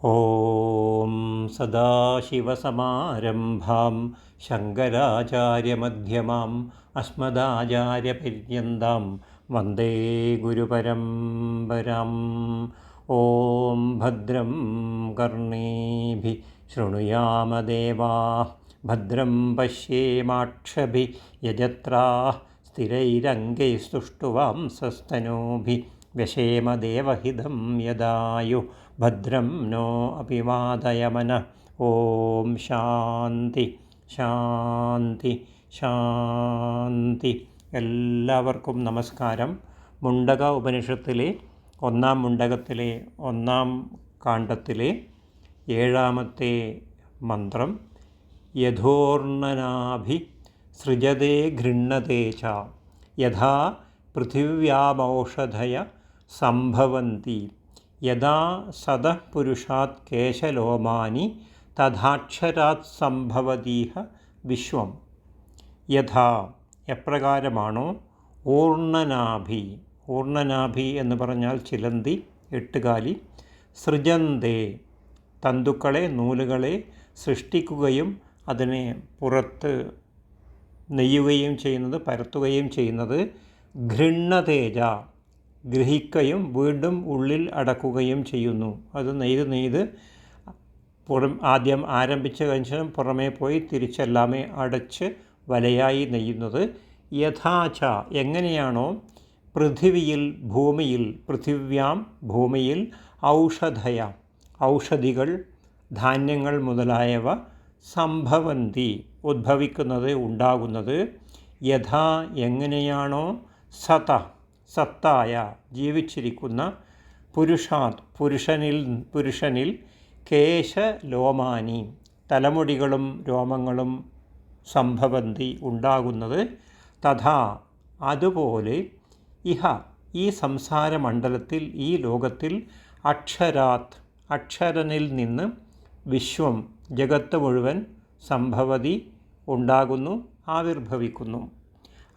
ഓം സദാശിവസമാരംഭാം ശങ്കരാചാര്യമധ്യമാം അസ്മദാചാര്യപര്യന്താം വന്ദേ ഗുരുപരമ്പരാം. ഓം ഭദ്രം കർണീഭിഃ ശൃണുയാമദേവാഃ ഭദ്രം പശ്യേമാക്ഷഭിഃ യജത്രാഃ സ്ഥിരൈരംഗൈസ്തുഷ്ടുവാംസസ്തനൂഭിः വ്യശേമദേവഹിതം യദായുഃ ഭദ്രം no അഭിവാദയമനഃ. Om Shanti ശാന്തി ശാന്തി. എല്ലാവർക്കും നമസ്കാരം. മുണ്ടക ഉപനിഷത്തിലെ ഒന്നാം മുണ്ടകത്തിലെ ഒന്നാം കാണ്ഡത്തിലെ 7ാമത്തെ മന്ത്രം യഥോർണനാഭി സൃജതേ ഗൃണ്ണതേ ച യഥാ പൃഥിവ്യാമൗഷധയ സംഭവന്തി യഥാ സദഃ പുരുഷാത് കേശലോമാനി തഥാക്ഷരാത് സംഭവതീഹ വിശ്വം. യഥാ എപ്രകാരമാണോ ഊർണനാഭി, ഊർണനാഭി എന്ന് പറഞ്ഞാൽ ചിലന്തി, എട്ടുകാലി, സൃജന്തേ തന്തുക്കളെ നൂലുകളെ സൃഷ്ടിക്കുകയും അതിനെ പുറത്ത് നെയ്യുകയും ചെയ്യുന്നത്, പരത്തുകയും ചെയ്യുന്നത്, ഗൃണ്ണതേജ ഗ്രഹിക്കുകയും വീണ്ടും ഉള്ളിൽ അടക്കുകയും ചെയ്യുന്നു. അത് നെയ്ത് ആദ്യം ആരംഭിച്ച കഴിഞ്ഞാൽ പുറമേ പോയി തിരിച്ചെല്ലാമേ അടച്ച് വലയായി നെയ്യുന്നത്. യഥാച എങ്ങനെയാണോ പൃഥിവിയിൽ ഭൂമിയിൽ, പൃഥിവ്യാം ഭൂമിയിൽ, ഔഷധയ ഔഷധികൾ, ധാന്യങ്ങൾ മുതലായവ സംഭവന്തി ഉദ്ഭവിക്കുന്നത്, ഉണ്ടാകുന്നത്, യഥാ എങ്ങനെയാണോ സത്തായ ജീവിച്ചിരിക്കുന്ന പുരുഷാത് പുരുഷനിൽ കേശലോമാനി തലമുടികളും രോമങ്ങളും സംഭവന്തി ഉണ്ടാകുന്നത്, തഥാ അതുപോലെ ഇഹ ഈ സംസാരമണ്ഡലത്തിൽ, ഈ ലോകത്തിൽ, അക്ഷരാത് അക്ഷരനിൽ നിന്ന്, വിശ്വം ജഗത്ത് മുഴുവൻ, സംഭവതി ഉണ്ടാകുന്നു, ആവിർഭവിക്കുന്നു.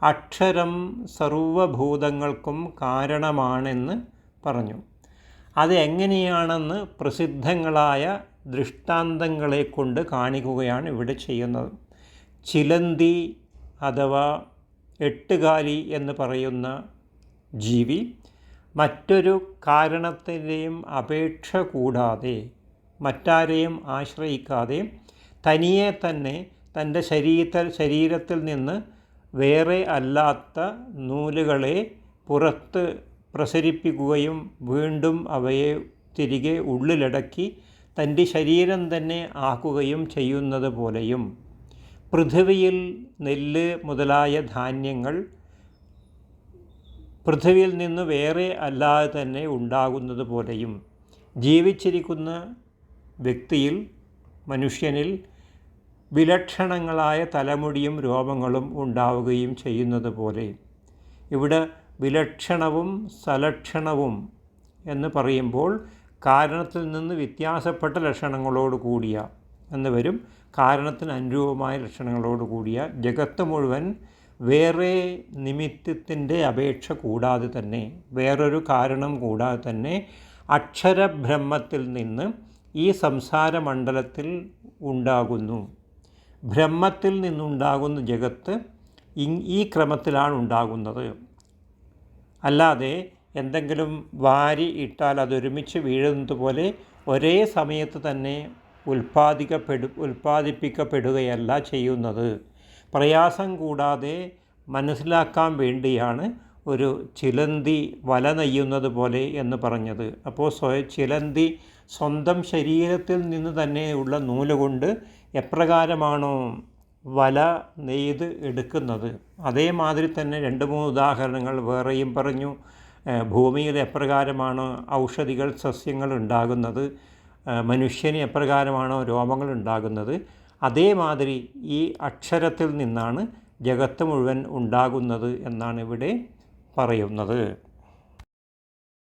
അക്ഷരം സർവഭൂതങ്ങൾക്കും കാരണമാണെന്ന് പറഞ്ഞു. അത് എങ്ങനെയാണെന്ന് പ്രസിദ്ധങ്ങളായ ദൃഷ്ടാന്തങ്ങളെ കൊണ്ട് കാണിക്കുകയാണ് ഇവിടെ ചെയ്യുന്നത്. ചിലന്തി അഥവാ എട്ടുകാലി എന്ന് പറയുന്ന ജീവി മറ്റൊരു കാരണത്തിൻ്റെയും അപേക്ഷ കൂടാതെ, മറ്റാരെയും ആശ്രയിക്കാതെ തനിയെ തന്നെ തൻ്റെ ശരീരത്തിൽ നിന്ന് വേറെ അല്ലാത്ത നൂലുകളെ പുറത്ത് പ്രസരിപ്പിക്കുകയും വീണ്ടും അവയെ തിരികെ ഉള്ളിലടക്കി തൻ്റെ ശരീരം തന്നെ ആക്കുകയും ചെയ്യുന്നത് പോലെയും, പൃഥിവിയിൽ നെല്ല് മുതലായ ധാന്യങ്ങൾ പൃഥിവിയിൽ നിന്ന് വേറെ അല്ലാതെ തന്നെ ഉണ്ടാകുന്നത് പോലെയും, ജീവിച്ചിരിക്കുന്ന വ്യക്തിയിൽ, മനുഷ്യനിൽ വിലക്ഷണങ്ങളായ തലമുടിയും രോമങ്ങളും ഉണ്ടാവുകയും ചെയ്യുന്നത് പോലെ, ഇവിടെ വിലക്ഷണവും സലക്ഷണവും എന്ന് പറയുമ്പോൾ കാരണത്തിൽ നിന്ന് വ്യത്യാസപ്പെട്ട ലക്ഷണങ്ങളോട് കൂടിയ എന്ന് വരും. കാരണത്തിന് അനുരൂപമായ ലക്ഷണങ്ങളോട് കൂടിയ ജഗത്ത് മുഴുവൻ വേറെ നിമിത്തത്തിൻ്റെ അപേക്ഷ കൂടാതെ തന്നെ, വേറൊരു കാരണം കൂടാതെ തന്നെ അക്ഷരബ്രഹ്മത്തിൽ നിന്ന് ഈ സംസാരമണ്ഡലത്തിൽ ഉണ്ടാകുന്നു. ബ്രഹ്മത്തിൽ നിന്നുണ്ടാകുന്ന ജഗത്ത് ഈ ക്രമത്തിലാണ് ഉണ്ടാകുന്നത്. അല്ലാതെ എന്തെങ്കിലും വാരി ഇട്ടാൽ അതൊരുമിച്ച് വീഴുന്നത് പോലെ ഒരേ സമയത്ത് തന്നെ ഉൽപ്പാദിപ്പിക്കപ്പെടുകയല്ല ചെയ്യുന്നത്. പ്രയാസം കൂടാതെ മനസ്സിലാക്കാൻ വേണ്ടിയാണ് ഒരു ചിലന്തി വല നെയ്യുന്നത് പോലെ എന്ന് പറഞ്ഞത്. അപ്പോൾ ചിലന്തി സ്വന്തം ശരീരത്തിൽ നിന്ന് തന്നെയുള്ള നൂലുകൊണ്ട് എപ്രകാരമാണോ വല നെയ്ത് എടുക്കുന്നത്, അതേമാതിരി തന്നെ 2-3 ഉദാഹരണങ്ങൾ വേറെയും പറഞ്ഞു. ഭൂമിയിൽ എപ്രകാരമാണോ ഔഷധികൾ, സസ്യങ്ങൾ ഉണ്ടാകുന്നത്, മനുഷ്യന് എപ്രകാരമാണോ രോമങ്ങൾ ഉണ്ടാകുന്നത്, അതേമാതിരി ഈ അക്ഷരത്തിൽ നിന്നാണ് ജഗത്ത് മുഴുവൻ ഉണ്ടാകുന്നത് എന്നാണ് ഇവിടെ പറയുന്നത്.